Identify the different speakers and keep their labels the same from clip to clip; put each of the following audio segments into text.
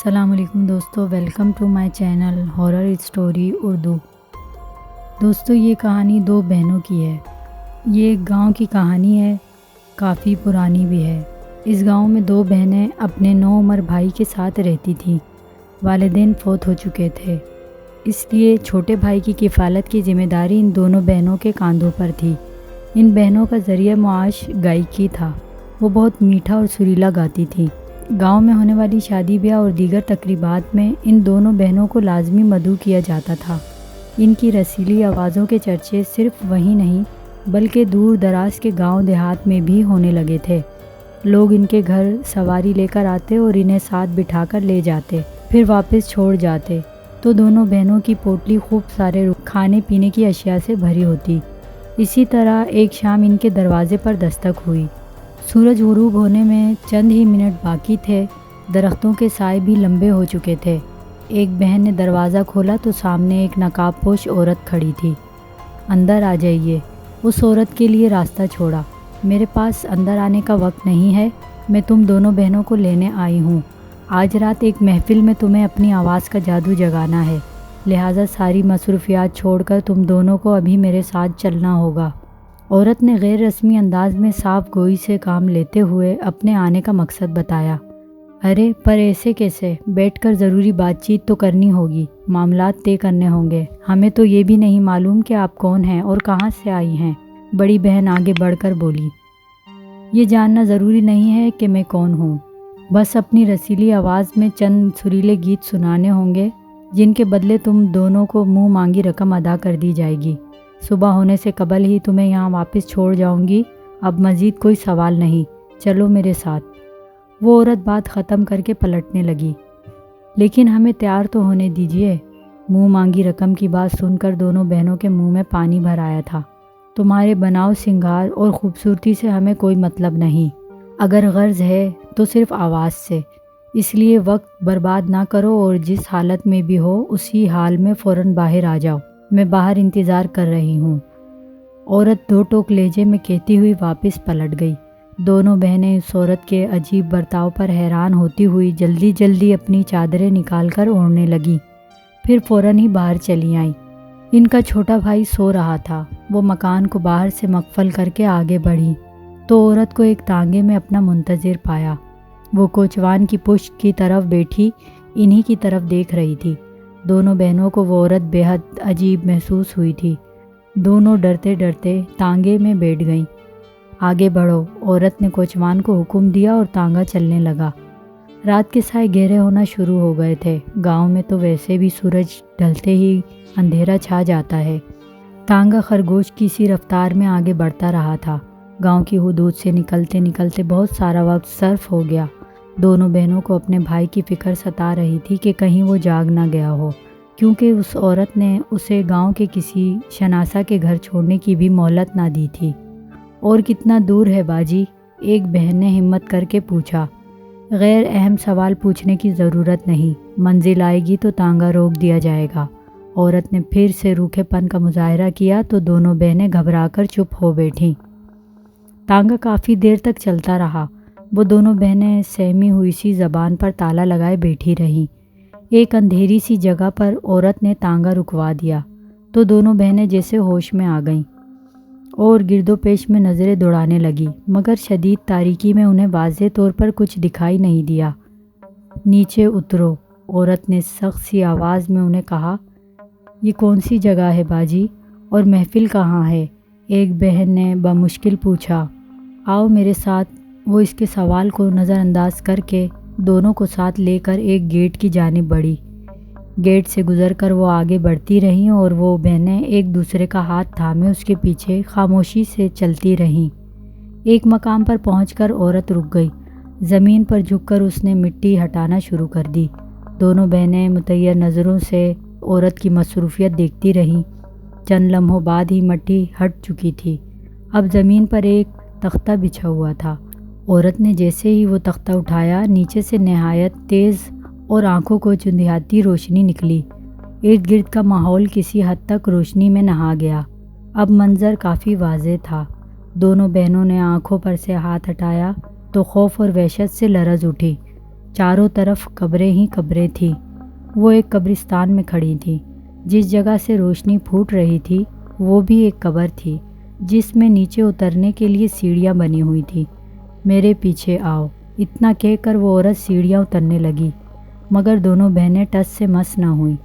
Speaker 1: السلام علیکم دوستو، welcome to my channel horror story Urdu. دوستو، یہ کہانی دو بہنوں کی ہے۔ یہ ایک گاؤں کی کہانی ہے، کافی پرانی بھی ہے۔ اس گاؤں میں دو بہنیں اپنے نوعمر بھائی کے ساتھ رہتی تھیں۔ والدین فوت ہو چکے تھے، اس لیے چھوٹے بھائی کی کفالت کی ذمہ داری ان دونوں بہنوں کے کاندھوں پر تھی۔ ان بہنوں کا ذریعہ معاش گائیکی تھا۔ وہ بہت میٹھا اور سریلا گاتی تھیں۔ گاؤں میں ہونے والی شادی بیاہ اور دیگر تقریبات میں ان دونوں بہنوں کو لازمی مدعو کیا جاتا تھا۔ ان کی رسیلی آوازوں کے چرچے صرف وہیں نہیں بلکہ دور دراز کے گاؤں دیہات میں بھی ہونے لگے تھے۔ لوگ ان کے گھر سواری لے کر آتے اور انہیں ساتھ بٹھا کر لے جاتے، پھر واپس چھوڑ جاتے تو دونوں بہنوں کی پوٹلی خوب سارے کھانے پینے کی اشیاء سے بھری ہوتی۔ اسی طرح ایک شام ان کے دروازے پر دستک ہوئی۔ سورج غروب ہونے میں چند ہی منٹ باقی تھے۔ درختوں کے سائے بھی لمبے ہو چکے تھے۔ ایک بہن نے دروازہ کھولا تو سامنے ایک نقاب پوش عورت کھڑی تھی۔ اندر آ جائیے، اس عورت کے لیے راستہ چھوڑا۔ میرے پاس اندر آنے کا وقت نہیں ہے، میں تم دونوں بہنوں کو لینے آئی ہوں۔ آج رات ایک محفل میں تمہیں اپنی آواز کا جادو جگانا ہے، لہٰذا ساری مصروفیات چھوڑ کر تم دونوں کو ابھی میرے ساتھ چلنا ہوگا۔ عورت نے غیر رسمی انداز میں صاف گوئی سے کام لیتے ہوئے اپنے آنے کا مقصد بتایا۔ ارے پر ایسے کیسے؟ بیٹھ کر ضروری بات چیت تو کرنی ہوگی، معاملات طے کرنے ہوں گے۔ ہمیں تو یہ بھی نہیں معلوم کہ آپ کون ہیں اور کہاں سے آئی ہیں، بڑی بہن آگے بڑھ کر بولی۔ یہ جاننا ضروری نہیں ہے کہ میں کون ہوں، بس اپنی رسیلی آواز میں چند سریلے گیت سنانے ہوں گے جن کے بدلے تم دونوں کو منہ مانگی رقم ادا کر دی جائے گی۔ صبح ہونے سے قبل ہی تمہیں یہاں واپس چھوڑ جاؤں گی۔ اب مزید کوئی سوال نہیں، چلو میرے ساتھ۔ وہ عورت بات ختم کر کے پلٹنے لگی۔ لیکن ہمیں تیار تو ہونے دیجیے۔ منہ مانگی رقم کی بات سن کر دونوں بہنوں کے منہ میں پانی بھر آیا تھا۔ تمہارے بناؤ سنگار اور خوبصورتی سے ہمیں کوئی مطلب نہیں، اگر غرض ہے تو صرف آواز سے۔ اس لیے وقت برباد نہ کرو اور جس حالت میں بھی ہو اسی حال میں فوراً باہر آ جاؤ۔ میں باہر انتظار کر رہی ہوں۔ عورت دو ٹوک لہجے میں کہتی ہوئی واپس پلٹ گئی۔ دونوں بہنیں اس عورت کے عجیب برتاؤ پر حیران ہوتی ہوئی جلدی جلدی اپنی چادریں نکال کر اوڑھنے لگیں، پھر فوراً ہی باہر چلی آئیں۔ ان کا چھوٹا بھائی سو رہا تھا۔ وہ مکان کو باہر سے مقفل کر کے آگے بڑھی تو عورت کو ایک تانگے میں اپنا منتظر پایا۔ وہ کوچوان کی پشت کی طرف بیٹھی انہی کی طرف دیکھ رہی تھی۔ دونوں بہنوں کو وہ عورت بے حد عجیب محسوس ہوئی تھی۔ دونوں ڈرتے ڈرتے تانگے میں بیٹھ گئیں۔ آگے بڑھو، عورت نے کوچوان کو حکم دیا اور تانگا چلنے لگا۔ رات کے سائے گہرے ہونا شروع ہو گئے تھے۔ گاؤں میں تو ویسے بھی سورج ڈھلتے ہی اندھیرا چھا جاتا ہے۔ تانگا خرگوش کی سی رفتار میں آگے بڑھتا رہا تھا۔ گاؤں کی حدود سے نکلتے نکلتے بہت سارا وقت صرف ہو گیا۔ دونوں بہنوں کو اپنے بھائی کی فکر ستا رہی تھی کہ کہیں وہ جاگ نہ گیا ہو، کیونکہ اس عورت نے اسے گاؤں کے کسی شناسا کے گھر چھوڑنے کی بھی مہلت نہ دی تھی۔ اور کتنا دور ہے باجی؟ ایک بہن نے ہمت کر کے پوچھا۔ غیر اہم سوال پوچھنے کی ضرورت نہیں، منزل آئے گی تو تانگا روک دیا جائے گا۔ عورت نے پھر سے روکھے پن کا مظاہرہ کیا تو دونوں بہنیں گھبرا کر چپ ہو بیٹھیں۔ تانگا کافی دیر تک چلتا رہا۔ وہ دونوں بہنیں سہمی ہوئی سی زبان پر تالا لگائے بیٹھی رہیں۔ ایک اندھیری سی جگہ پر عورت نے تانگا رکوا دیا تو دونوں بہنیں جیسے ہوش میں آ گئیں اور گرد و پیش میں نظریں دوڑانے لگی، مگر شدید تاریکی میں انہیں واضح طور پر کچھ دکھائی نہیں دیا۔ نیچے اترو، عورت نے سخت سی آواز میں انہیں کہا۔ یہ کون سی جگہ ہے باجی، اور محفل کہاں ہے؟ ایک بہن نے بمشکل پوچھا۔ آؤ میرے ساتھ۔ وہ اس کے سوال کو نظر انداز کر کے دونوں کو ساتھ لے کر ایک گیٹ کی جانب بڑھی۔ گیٹ سے گزر کر وہ آگے بڑھتی رہیں اور وہ بہنیں ایک دوسرے کا ہاتھ تھامے اس کے پیچھے خاموشی سے چلتی رہیں۔ ایک مقام پر پہنچ کر عورت رک گئی۔ زمین پر جھک کر اس نے مٹی ہٹانا شروع کر دی۔ دونوں بہنیں متحیر نظروں سے عورت کی مصروفیت دیکھتی رہیں۔ چند لمحوں بعد ہی مٹی ہٹ چکی تھی۔ اب زمین پر ایک تختہ بچھا ہوا تھا۔ عورت نے جیسے ہی وہ تختہ اٹھایا، نیچے سے نہایت تیز اور آنکھوں کو چندھیاتی روشنی نکلی۔ ارد گرد کا ماحول کسی حد تک روشنی میں نہا گیا۔ اب منظر کافی واضح تھا۔ دونوں بہنوں نے آنکھوں پر سے ہاتھ ہٹایا تو خوف اور وحشت سے لرز اٹھی۔ چاروں طرف قبریں ہی قبریں تھیں۔ وہ ایک قبرستان میں کھڑی تھیں۔ جس جگہ سے روشنی پھوٹ رہی تھی وہ بھی ایک قبر تھی جس میں نیچے اترنے کے لیے سیڑھیاں بنی ہوئی تھیں۔ میرے پیچھے آؤ، اتنا کہہ کر وہ عورت سیڑھیاں اترنے لگی، مگر دونوں بہنیں ٹس سے مس نہ ہوئیں۔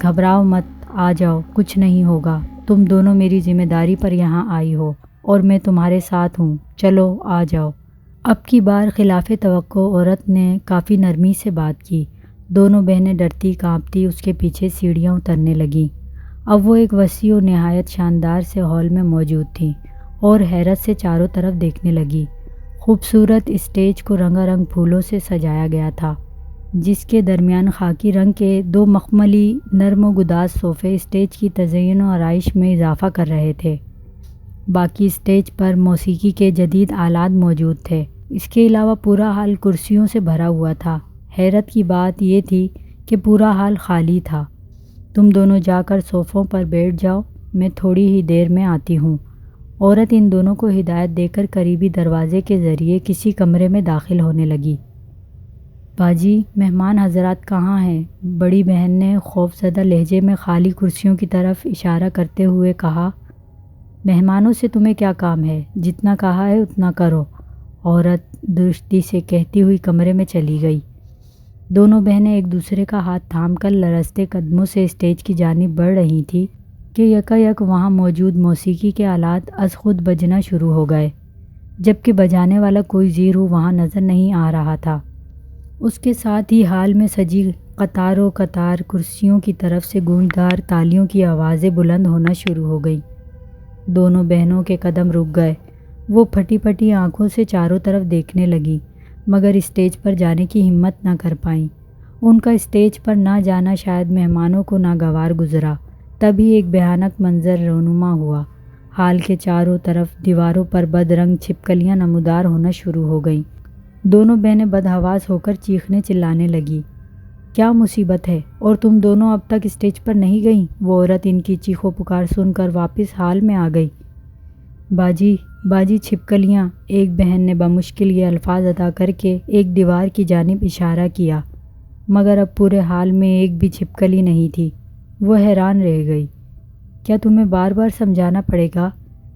Speaker 1: گھبراؤ مت، آ جاؤ، کچھ نہیں ہوگا، تم دونوں میری ذمہ داری پر یہاں آئی ہو اور میں تمہارے ساتھ ہوں، چلو آ جاؤ۔ اب کی بار خلاف توقع عورت نے کافی نرمی سے بات کی۔ دونوں بہنیں ڈرتی کانپتی اس کے پیچھے سیڑھیاں اترنے لگیں۔ اب وہ ایک وسیع و نہایت شاندار سے ہال میں موجود تھیں اور حیرت سے چاروں طرف دیکھنے لگی۔ خوبصورت اسٹیج کو رنگا رنگ پھولوں سے سجایا گیا تھا، جس کے درمیان خاکی رنگ کے دو مخملی نرم و گداز صوفے اسٹیج کی تزئین و آرائش میں اضافہ کر رہے تھے۔ باقی اسٹیج پر موسیقی کے جدید آلات موجود تھے۔ اس کے علاوہ پورا ہال کرسیوں سے بھرا ہوا تھا۔ حیرت کی بات یہ تھی کہ پورا ہال خالی تھا۔ تم دونوں جا کر صوفوں پر بیٹھ جاؤ، میں تھوڑی ہی دیر میں آتی ہوں۔ عورت ان دونوں کو ہدایت دے کر قریبی دروازے کے ذریعے کسی کمرے میں داخل ہونے لگی۔ باجی، مہمان حضرات کہاں ہیں؟ بڑی بہن نے خوف زدہ لہجے میں خالی کرسیوں کی طرف اشارہ کرتے ہوئے کہا۔ مہمانوں سے تمہیں کیا کام ہے؟ جتنا کہا ہے اتنا کرو، عورت درستی سے کہتی ہوئی کمرے میں چلی گئی۔ دونوں بہنیں ایک دوسرے کا ہاتھ تھام کر لرزتے قدموں سے اسٹیج کی جانب بڑھ رہی تھیں کہ یکایک وہاں موجود موسیقی کے آلات از خود بجنا شروع ہو گئے، جبکہ بجانے والا کوئی زیرو وہاں نظر نہیں آ رہا تھا۔ اس کے ساتھ ہی ہال میں سجی قطار و قطار کرسیوں کی طرف سے گونجدار تالیوں کی آوازیں بلند ہونا شروع ہو گئیں۔ دونوں بہنوں کے قدم رک گئے۔ وہ پھٹی پھٹی آنکھوں سے چاروں طرف دیکھنے لگیں، مگر اسٹیج پر جانے کی ہمت نہ کر پائیں۔ ان کا اسٹیج پر نہ جانا شاید مہمانوں کو ناگوار گزرا۔ تبھی ایک بھیانک منظر رونما ہوا۔ ہال کے چاروں طرف دیواروں پر بد رنگ چھپکلیاں نمودار ہونا شروع ہو گئیں۔ دونوں بہنیں بدحواس ہو کر چیخنے چلانے لگیں۔ کیا مصیبت ہے؟ اور تم دونوں اب تک اسٹیج پر نہیں گئیں؟ وہ عورت ان کی چیخ و پکار سن کر واپس ہال میں آ گئی۔ باجی چھپکلیاں، ایک بہن نے بمشکل یہ الفاظ ادا کر کے ایک دیوار کی جانب اشارہ کیا، مگر اب پورے ہال میں ایک بھی چھپکلی نہیں تھی۔ وہ حیران رہ گئی۔ کیا تمہیں بار بار سمجھانا پڑے گا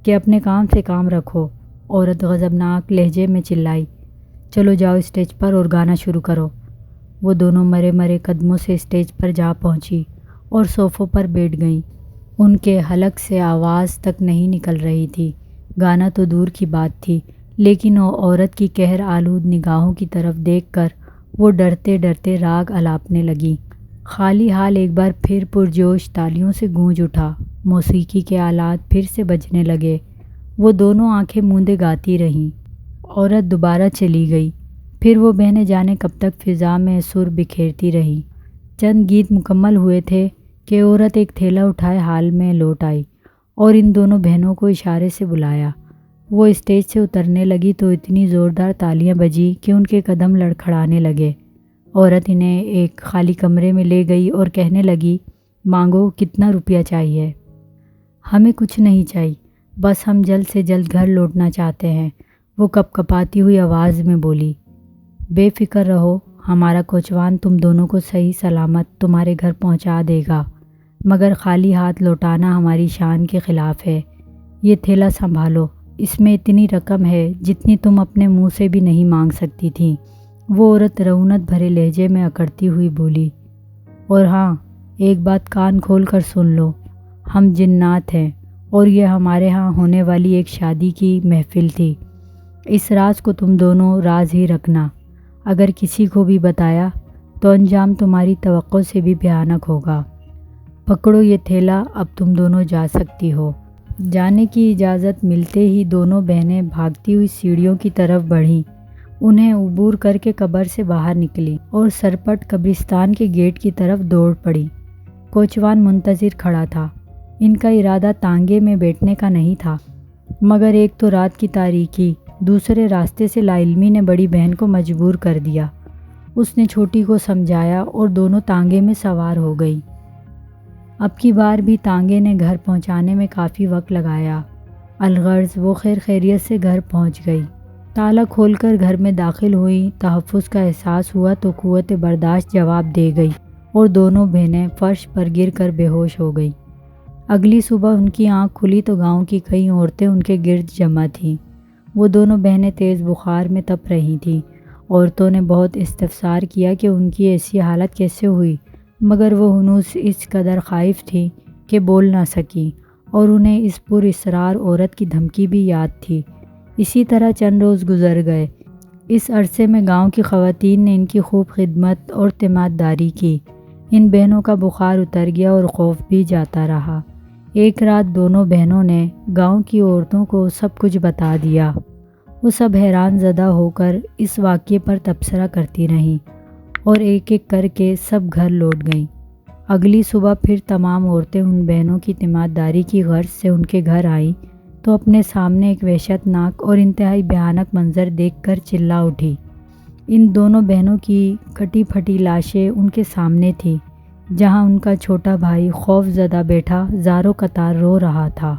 Speaker 1: کہ اپنے کام سے کام رکھو؟ عورت غضبناک لہجے میں چلائی۔ چلو جاؤ اسٹیج پر اور گانا شروع کرو۔ وہ دونوں مرے مرے قدموں سے اسٹیج پر جا پہنچی اور صوفوں پر بیٹھ گئیں۔ ان کے حلق سے آواز تک نہیں نکل رہی تھی۔ گانا تو دور کی بات تھی، لیکن وہ عورت کی قہر آلود نگاہوں کی طرف دیکھ کر وہ ڈرتے ڈرتے راگ الاپنے لگی۔ خالی ہال ایک بار پھر پرجوش تالیوں سے گونج اٹھا۔ موسیقی کے آلات پھر سے بجنے لگے۔ وہ دونوں آنکھیں موندے گاتی رہیں۔ عورت دوبارہ چلی گئی۔ پھر وہ بہنیں جانے کب تک فضا میں سر بکھیرتی رہیں۔ چند گیت مکمل ہوئے تھے کہ عورت ایک تھیلا اٹھائے ہال میں لوٹ آئی اور ان دونوں بہنوں کو اشارے سے بلایا۔ وہ اسٹیج سے اترنے لگی تو اتنی زوردار تالیاں بجی کہ ان کے قدم لڑکھڑانے لگے۔ عورت انہیں ایک خالی کمرے میں لے گئی اور کہنے لگی، مانگو، کتنا روپیہ چاہیے؟ ہمیں کچھ نہیں چاہیے، بس ہم جلد سے جلد گھر لوٹنا چاہتے ہیں، وہ کپ کپاتی ہوئی آواز میں بولی۔ بے فکر رہو، ہمارا کوچوان تم دونوں کو صحیح سلامت تمہارے گھر پہنچا دے گا، مگر خالی ہاتھ لوٹانا ہماری شان کے خلاف ہے۔ یہ تھیلا سنبھالو، اس میں اتنی رقم ہے جتنی تم اپنے منہ سے بھی نہیں مانگ سکتی تھیں، وہ عورت رعونت بھرے لہجے میں اکڑتی ہوئی بولی۔ اور ہاں، ایک بات کان کھول کر سن لو، ہم جنات ہیں اور یہ ہمارے ہاں ہونے والی ایک شادی کی محفل تھی۔ اس راز کو تم دونوں راز ہی رکھنا، اگر کسی کو بھی بتایا تو انجام تمہاری توقع سے بھی بھیانک ہوگا۔ پکڑو یہ تھیلا، اب تم دونوں جا سکتی ہو۔ جانے کی اجازت ملتے ہی دونوں بہنیں بھاگتی ہوئی سیڑھیوں کی طرف بڑھیں، انہیں عبور کر کے قبر سے باہر نکلیں اور سرپٹ قبرستان کے گیٹ کی طرف دوڑ پڑیں۔ کوچوان منتظر کھڑا تھا۔ ان کا ارادہ تانگے میں بیٹھنے کا نہیں تھا، مگر ایک تو رات کی تاریکی، دوسرے راستے سے لا علمی نے بڑی بہن کو مجبور کر دیا۔ اس نے چھوٹی کو سمجھایا اور دونوں تانگے میں سوار ہو گئی۔ اب کی بار بھی تانگے نے گھر پہنچانے میں کافی وقت لگایا۔ الغرض وہ خیر خیریت سے گھر پہنچ گئی۔ تالا کھول کر گھر میں داخل ہوئی، تحفظ کا احساس ہوا تو قوت برداشت جواب دے گئی اور دونوں بہنیں فرش پر گر کر بے ہوش ہو گئی۔ اگلی صبح ان کی آنکھ کھلی تو گاؤں کی کئی عورتیں ان کے گرد جمع تھیں۔ وہ دونوں بہنیں تیز بخار میں تپ رہی تھیں۔ عورتوں نے بہت استفسار کیا کہ ان کی ایسی حالت کیسے ہوئی، مگر وہ ہنوز اس قدر خائف تھی کہ بول نہ سکی، اور انہیں اس پر اصرار عورت کی دھمکی بھی یاد تھی۔ اسی طرح چند روز گزر گئے۔ اس عرصے میں گاؤں کی خواتین نے ان کی خوب خدمت اور تیمارداری کی۔ ان بہنوں کا بخار اتر گیا اور خوف بھی جاتا رہا۔ ایک رات دونوں بہنوں نے گاؤں کی عورتوں کو سب کچھ بتا دیا۔ وہ سب حیران زدہ ہو کر اس واقعے پر تبصرہ کرتی رہیں اور ایک ایک کر کے سب گھر لوٹ گئیں۔ اگلی صبح پھر تمام عورتیں ان بہنوں کی تیمارداری کی غرض سے ان کے گھر آئیں تو اپنے سامنے ایک وحشت ناک اور انتہائی بھیانک منظر دیکھ کر چلا اٹھی۔ ان دونوں بہنوں کی کٹی پھٹی لاشیں ان کے سامنے تھیں، جہاں ان کا چھوٹا بھائی خوف زدہ بیٹھا زاروں قطار رو رہا تھا۔